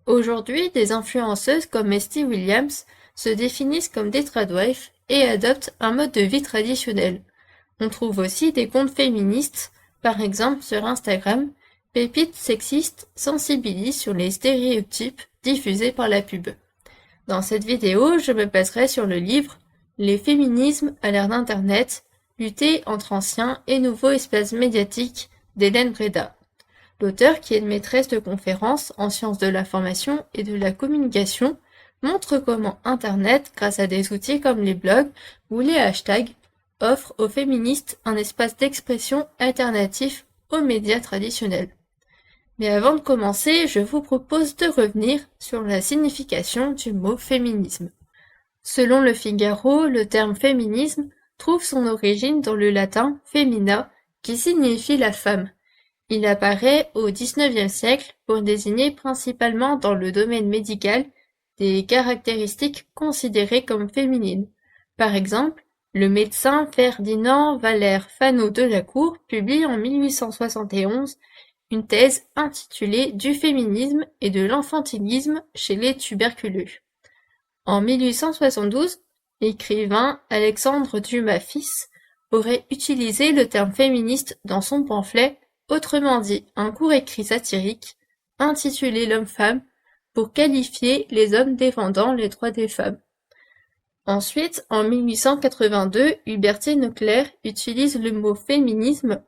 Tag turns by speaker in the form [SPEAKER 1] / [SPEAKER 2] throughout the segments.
[SPEAKER 1] Aujourd'hui, des influenceuses comme Esty Williams se définissent comme des tradwives et adoptent un mode de vie traditionnel. On trouve aussi des comptes féministes, par exemple sur Instagram, Pépites sexistes sensibilisent sur les stéréotypes diffusés par la pub. Dans cette vidéo, je me baserai sur le livre Les féminismes à l'ère d'Internet, lutter entre anciens et nouveaux espaces médiatiques d'Hélène Breda. L'auteur, qui est une maîtresse de conférences en sciences de l'information et de la communication, montre comment Internet, grâce à des outils comme les blogs ou les hashtags, offre aux féministes un espace d'expression alternatif aux médias traditionnels. Mais avant de commencer, je vous propose de revenir sur la signification du mot féminisme. Selon Le Figaro, le terme féminisme trouve son origine dans le latin femina, qui signifie la femme. Il apparaît au XIXe siècle pour désigner principalement dans le domaine médical des caractéristiques considérées comme féminines. Par exemple, le médecin Ferdinand Valère Fano de la Cour publie en 1871 une thèse intitulée Du féminisme et de l'enfantilisme chez les tuberculeux. En 1872, l'écrivain Alexandre Dumas fils aurait utilisé le terme féministe dans son pamphlet, autrement dit un court écrit satirique, intitulé L'homme-femme, pour qualifier les hommes défendant les droits des femmes. Ensuite, en 1882, Hubertine Leclerc utilise le mot féminisme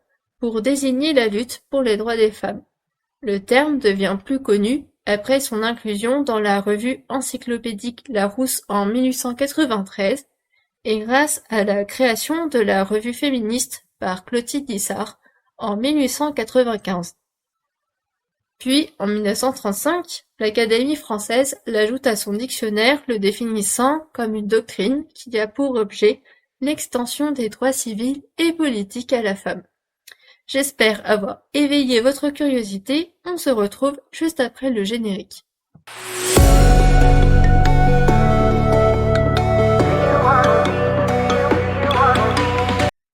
[SPEAKER 1] pour désigner la lutte pour les droits des femmes. Le terme devient plus connu après son inclusion dans la revue encyclopédique Larousse en 1893 et grâce à la création de la revue féministe par Clotilde Dissart en 1895. Puis, en 1935, l'Académie française l'ajoute à son dictionnaire, le définissant comme une doctrine qui a pour objet l'extension des droits civils et politiques à la femme. J'espère avoir éveillé votre curiosité, on se retrouve juste après le générique.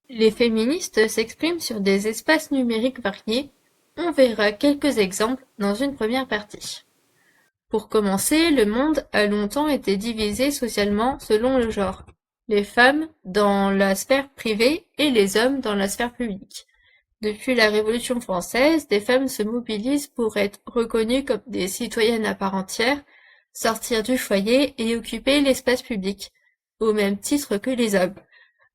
[SPEAKER 1] Les féministes s'expriment sur des espaces numériques variés, on verra quelques exemples dans une première partie. Pour commencer, le monde a longtemps été divisé socialement selon le genre, les femmes dans la sphère privée et les hommes dans la sphère publique. Depuis la Révolution française, des femmes se mobilisent pour être reconnues comme des citoyennes à part entière, sortir du foyer et occuper l'espace public, au même titre que les hommes.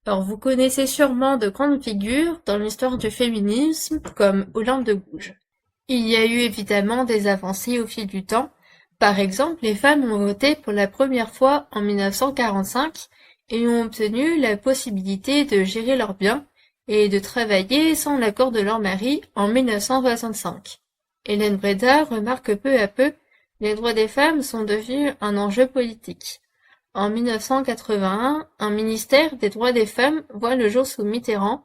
[SPEAKER 1] Alors vous connaissez sûrement de grandes figures dans l'histoire du féminisme, comme Olympe de Gouges. Il y a eu évidemment des avancées au fil du temps. Par exemple, les femmes ont voté pour la première fois en 1945 et ont obtenu la possibilité de gérer leurs biens et de travailler sans l'accord de leur mari en 1965. Hélène Breda remarque que peu à peu, les droits des femmes sont devenus un enjeu politique. En 1981, un ministère des droits des femmes voit le jour sous Mitterrand,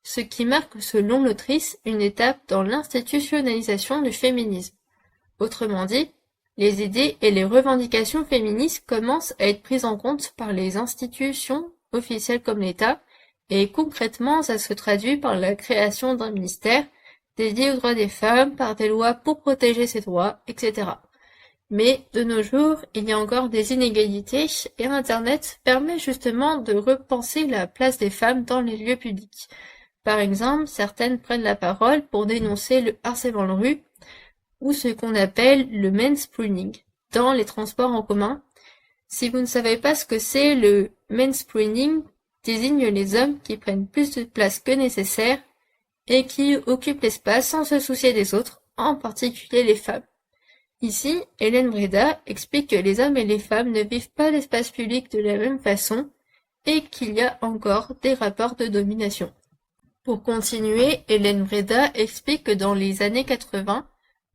[SPEAKER 1] ce qui marque selon l'autrice une étape dans l'institutionnalisation du féminisme. Autrement dit, les idées et les revendications féministes commencent à être prises en compte par les institutions officielles comme l'État, et concrètement ça se traduit par la création d'un ministère dédié aux droits des femmes, par des lois pour protéger ces droits, etc. Mais de nos jours, il y a encore des inégalités et Internet permet justement de repenser la place des femmes dans les lieux publics. Par exemple, certaines prennent la parole pour dénoncer le harcèlement de rue ou ce qu'on appelle le mansplaining dans les transports en commun. Si vous ne savez pas ce que c'est, le mansplaining désigne les hommes qui prennent plus de place que nécessaire et qui occupent l'espace sans se soucier des autres, en particulier les femmes. Ici, Hélène Breda explique que les hommes et les femmes ne vivent pas l'espace public de la même façon et qu'il y a encore des rapports de domination. Pour continuer, Hélène Breda explique que dans les années 80,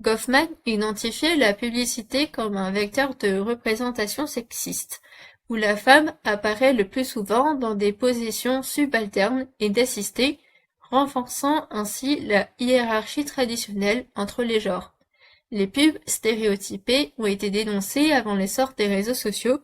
[SPEAKER 1] Goffman identifiait la publicité comme un vecteur de représentation sexiste, où la femme apparaît le plus souvent dans des positions subalternes et d'assistée, renforçant ainsi la hiérarchie traditionnelle entre les genres. Les pubs stéréotypées ont été dénoncées avant l'essor des réseaux sociaux,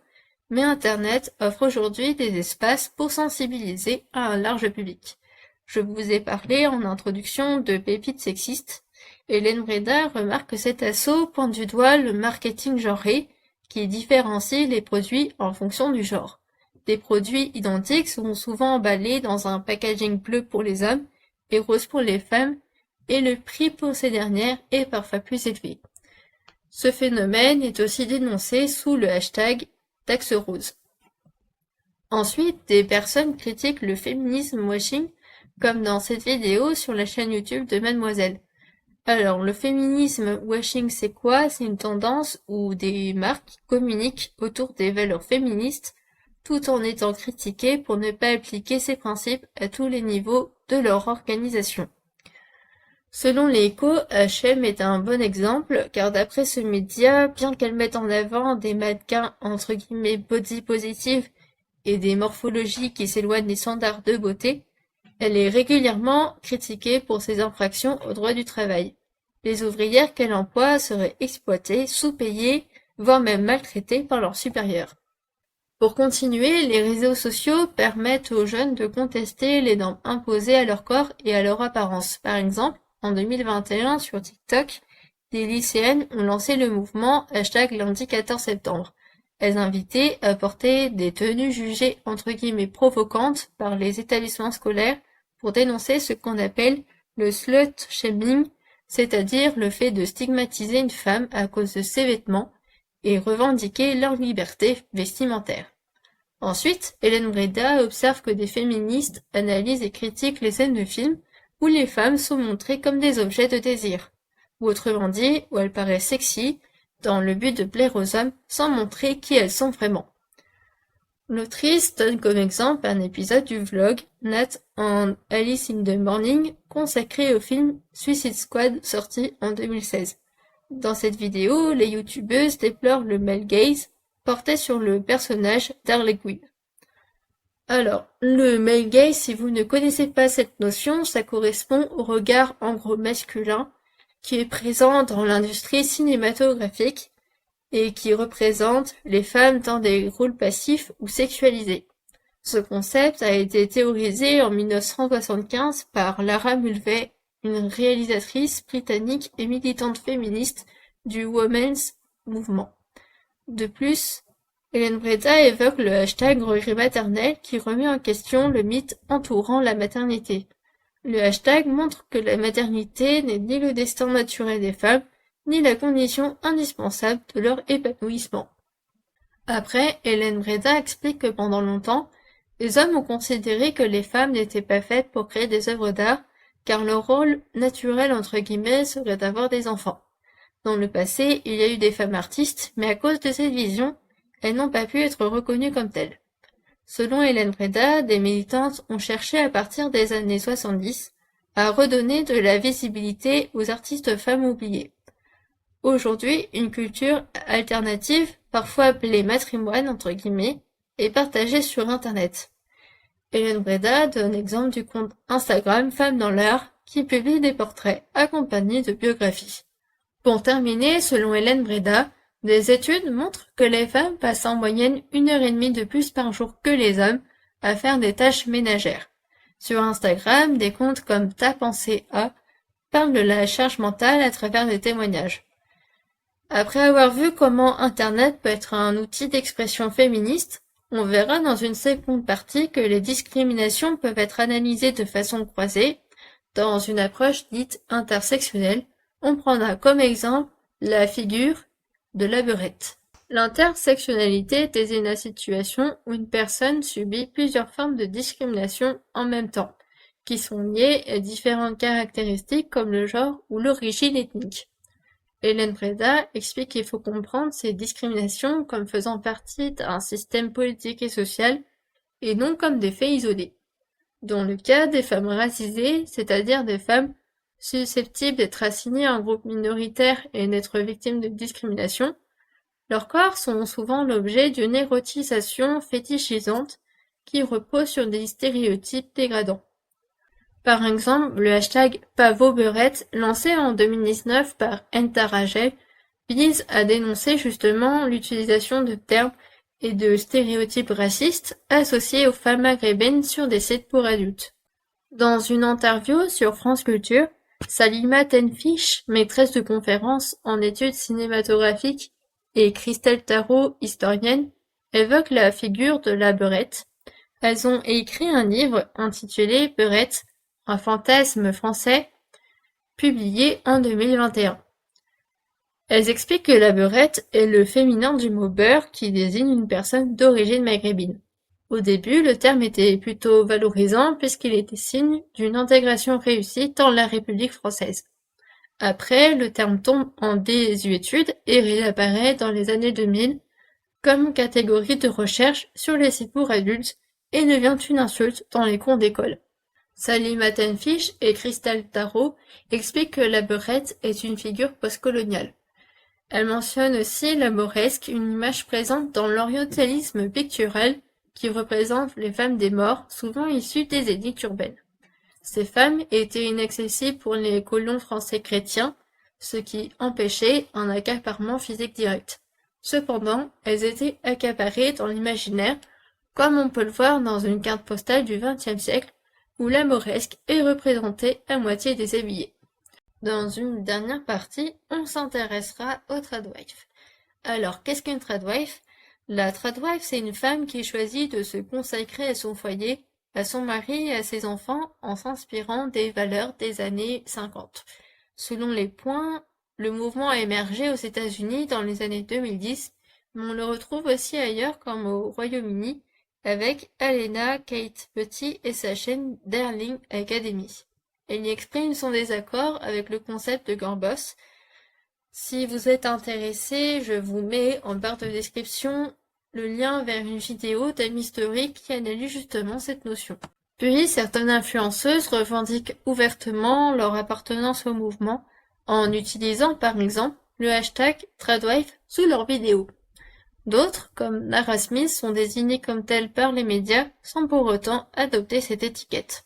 [SPEAKER 1] mais Internet offre aujourd'hui des espaces pour sensibiliser à un large public. Je vous ai parlé en introduction de pépites sexistes, Hélène Breda remarque que cet assaut pointe du doigt le marketing genré, qui différencie les produits en fonction du genre. Des produits identiques sont souvent emballés dans un packaging bleu pour les hommes et rose pour les femmes, et le prix pour ces dernières est parfois plus élevé. Ce phénomène est aussi dénoncé sous le hashtag Taxe Rose. Ensuite, des personnes critiquent le féminisme washing, comme dans cette vidéo sur la chaîne YouTube de Mademoiselle. Alors, le féminisme washing, c'est quoi? C'est une tendance où des marques communiquent autour des valeurs féministes tout en étant critiquées pour ne pas appliquer ces principes à tous les niveaux de leur organisation. Selon les Échos, H&M est un bon exemple, car d'après ce média, bien qu'elle mette en avant des mannequins entre guillemets body positive et des morphologies qui s'éloignent des standards de beauté, elle est régulièrement critiquée pour ses infractions au droit du travail. Les ouvrières qu'elle emploie seraient exploitées, sous-payées, voire même maltraitées par leurs supérieurs. Pour continuer, les réseaux sociaux permettent aux jeunes de contester les normes imposées à leur corps et à leur apparence. Par exemple, en 2021, sur TikTok, des lycéennes ont lancé le mouvement #lundi 14 septembre. Elles invitaient à porter des tenues jugées entre guillemets provocantes par les établissements scolaires pour dénoncer ce qu'on appelle le slut shaming, c'est-à-dire le fait de stigmatiser une femme à cause de ses vêtements et revendiquer leur liberté vestimentaire. Ensuite, Hélène Breda observe que des féministes analysent et critiquent les scènes de films où les femmes sont montrées comme des objets de désir, ou autrement dit, où elles paraissent sexy, dans le but de plaire aux hommes sans montrer qui elles sont vraiment. L'autrice donne comme exemple un épisode du vlog Nat and Alice in the Morning consacré au film Suicide Squad sorti en 2016. Dans cette vidéo, les youtubeuses déplorent le male gaze porté sur le personnage d'Harley Quinn. Alors, le male gaze, si vous ne connaissez pas cette notion, ça correspond au regard en gros masculin qui est présent dans l'industrie cinématographique et qui représente les femmes dans des rôles passifs ou sexualisés. Ce concept a été théorisé en 1975 par Lara Mulvey, une réalisatrice britannique et militante féministe du Women's Movement. De plus, Hélène Breda évoque le hashtag regret maternel qui remet en question le mythe entourant la maternité. Le hashtag montre que la maternité n'est ni le destin naturel des femmes, ni la condition indispensable de leur épanouissement. Après, Hélène Breda explique que pendant longtemps, les hommes ont considéré que les femmes n'étaient pas faites pour créer des œuvres d'art, car leur rôle naturel entre guillemets serait d'avoir des enfants. Dans le passé, il y a eu des femmes artistes, mais à cause de cette vision, elles n'ont pas pu être reconnues comme telles. Selon Hélène Breda, des militantes ont cherché à partir des années 70 à redonner de la visibilité aux artistes femmes oubliées. Aujourd'hui, une culture alternative, parfois appelée matrimoine entre guillemets, est partagée sur Internet. Hélène Breda donne l'exemple du compte Instagram Femmes dans l'art qui publie des portraits accompagnés de biographies. Pour terminer, selon Hélène Breda, des études montrent que les femmes passent en moyenne 1h30 de plus par jour que les hommes à faire des tâches ménagères. Sur Instagram, des comptes comme Ta pensée A parlent de la charge mentale à travers des témoignages. Après avoir vu comment Internet peut être un outil d'expression féministe, on verra dans une seconde partie que les discriminations peuvent être analysées de façon croisée. Dans une approche dite intersectionnelle, on prendra comme exemple la figure de la beurette. L'intersectionnalité désigne la situation où une personne subit plusieurs formes de discrimination en même temps, qui sont liées à différentes caractéristiques comme le genre ou l'origine ethnique. Hélène Breda explique qu'il faut comprendre ces discriminations comme faisant partie d'un système politique et social et non comme des faits isolés. Dans le cas des femmes racisées, c'est-à-dire des femmes susceptibles d'être assignées à un groupe minoritaire et d'être victimes de discrimination, leurs corps sont souvent l'objet d'une érotisation fétichisante qui repose sur des stéréotypes dégradants. Par exemple, le hashtag #PavosBeurette, lancé en 2019 par Entaragel, vise à dénoncer justement l'utilisation de termes et de stéréotypes racistes associés aux femmes maghrébines sur des sites pour adultes. Dans une interview sur France Culture, Salima Tenfish, maîtresse de conférences en études cinématographiques, et Christelle Tarot, historienne, évoquent la figure de la beurette. Elles ont écrit un livre intitulé Beurette, un fantasme français, publié en 2021. Elles expliquent que la beurette est le féminin du mot beurre qui désigne une personne d'origine maghrébine. Au début, le terme était plutôt valorisant puisqu'il était signe d'une intégration réussie dans la République française. Après, le terme tombe en désuétude et réapparaît dans les années 2000 comme catégorie de recherche sur les sites pour adultes et devient une insulte dans les cours d'école. Salima Tenfish et Christelle Tarot expliquent que la beurette est une figure postcoloniale. Elle mentionne aussi la mauresque, une image présente dans l'orientalisme pictural qui représente les femmes des morts, souvent issues des élites urbaines. Ces femmes étaient inaccessibles pour les colons français chrétiens, ce qui empêchait un accaparement physique direct. Cependant, elles étaient accaparées dans l'imaginaire, comme on peut le voir dans une carte postale du XXe siècle, où la mauresque est représentée à moitié déshabillée. Dans une dernière partie, on s'intéressera aux tradwives. Alors, qu'est-ce qu'une tradwife? La tradwife, c'est une femme qui choisit de se consacrer à son foyer, à son mari et à ses enfants en s'inspirant des valeurs des années 50. Selon les points, le mouvement a émergé aux États-Unis dans les années 2010, mais on le retrouve aussi ailleurs comme au Royaume-Uni avec Alena Kate Petit et sa chaîne Darling Academy. Elle y exprime son désaccord avec le concept de girl boss. Si vous êtes intéressé, je vous mets en barre de description le lien vers une vidéo d'Amy Story qui analyse justement cette notion. Puis, certaines influenceuses revendiquent ouvertement leur appartenance au mouvement en utilisant par exemple le hashtag Tradwife sous leurs vidéos. D'autres, comme Nara Smith, sont désignées comme telles par les médias sans pour autant adopter cette étiquette.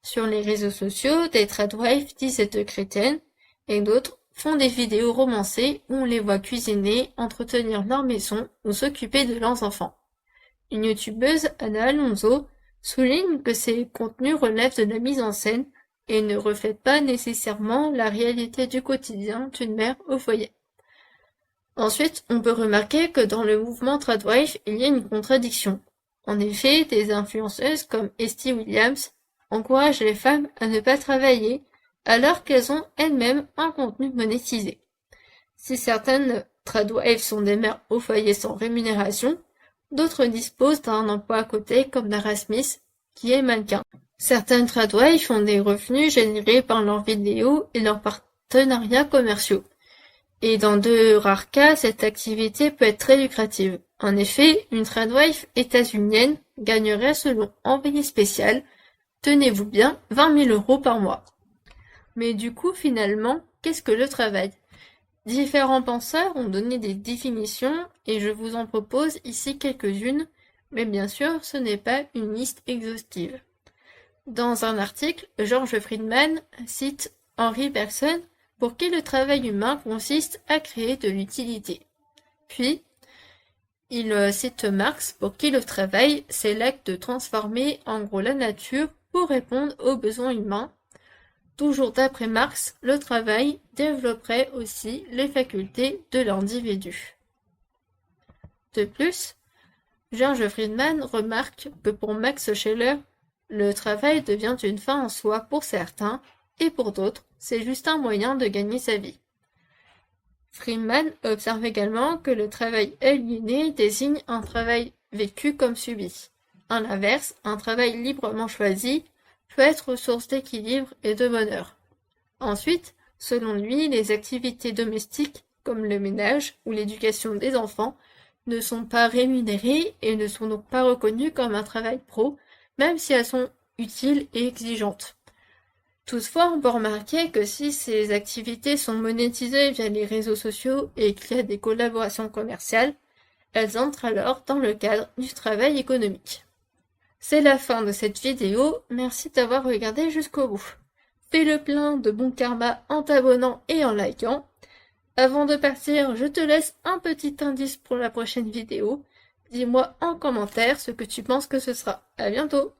[SPEAKER 1] Sur les réseaux sociaux, des tradwives disent être chrétiennes et d'autres font des vidéos romancées où on les voit cuisiner, entretenir leur maison ou s'occuper de leurs enfants. Une youtubeuse, Anna Alonso, souligne que ces contenus relèvent de la mise en scène et ne reflètent pas nécessairement la réalité du quotidien d'une mère au foyer. Ensuite, on peut remarquer que dans le mouvement tradwife, il y a une contradiction. En effet, des influenceuses comme Esty Williams encouragent les femmes à ne pas travailler alors qu'elles ont elles-mêmes un contenu monétisé. Si certaines tradwives sont des mères au foyer sans rémunération, d'autres disposent d'un emploi à côté comme Nara Smith, qui est mannequin. Certaines tradwives ont des revenus générés par leurs vidéos et leurs partenariats commerciaux. Et dans de rares cas, cette activité peut être très lucrative. En effet, une tradwife états-unienne gagnerait selon Envoyé spécial, tenez-vous bien, 20 000 € par mois. Mais du coup, finalement, qu'est-ce que le travail? Différents penseurs ont donné des définitions et je vous en propose ici quelques-unes, mais bien sûr, ce n'est pas une liste exhaustive. Dans un article, George Friedman cite Henri Bergson, pour qui le travail humain consiste à créer de l'utilité. Puis, il cite Marx, pour qui le travail, c'est l'acte de transformer en gros la nature pour répondre aux besoins humains. Toujours d'après Marx, le travail développerait aussi les facultés de l'individu. De plus, George Friedman remarque que pour Max Scheler, le travail devient une fin en soi pour certains, et pour d'autres, c'est juste un moyen de gagner sa vie. Friedman observe également que le travail aliéné désigne un travail vécu comme subi. À l'inverse, un travail librement choisi peut être source d'équilibre et de bonheur. Ensuite, selon lui, les activités domestiques, comme le ménage ou l'éducation des enfants, ne sont pas rémunérées et ne sont donc pas reconnues comme un travail pro, même si elles sont utiles et exigeantes. Toutefois, on peut remarquer que si ces activités sont monétisées via les réseaux sociaux et qu'il y a des collaborations commerciales, elles entrent alors dans le cadre du travail économique. C'est la fin de cette vidéo, merci d'avoir regardé jusqu'au bout. Fais le plein de bon karma en t'abonnant et en likant. Avant de partir, je te laisse un petit indice pour la prochaine vidéo. Dis-moi en commentaire ce que tu penses que ce sera. À bientôt!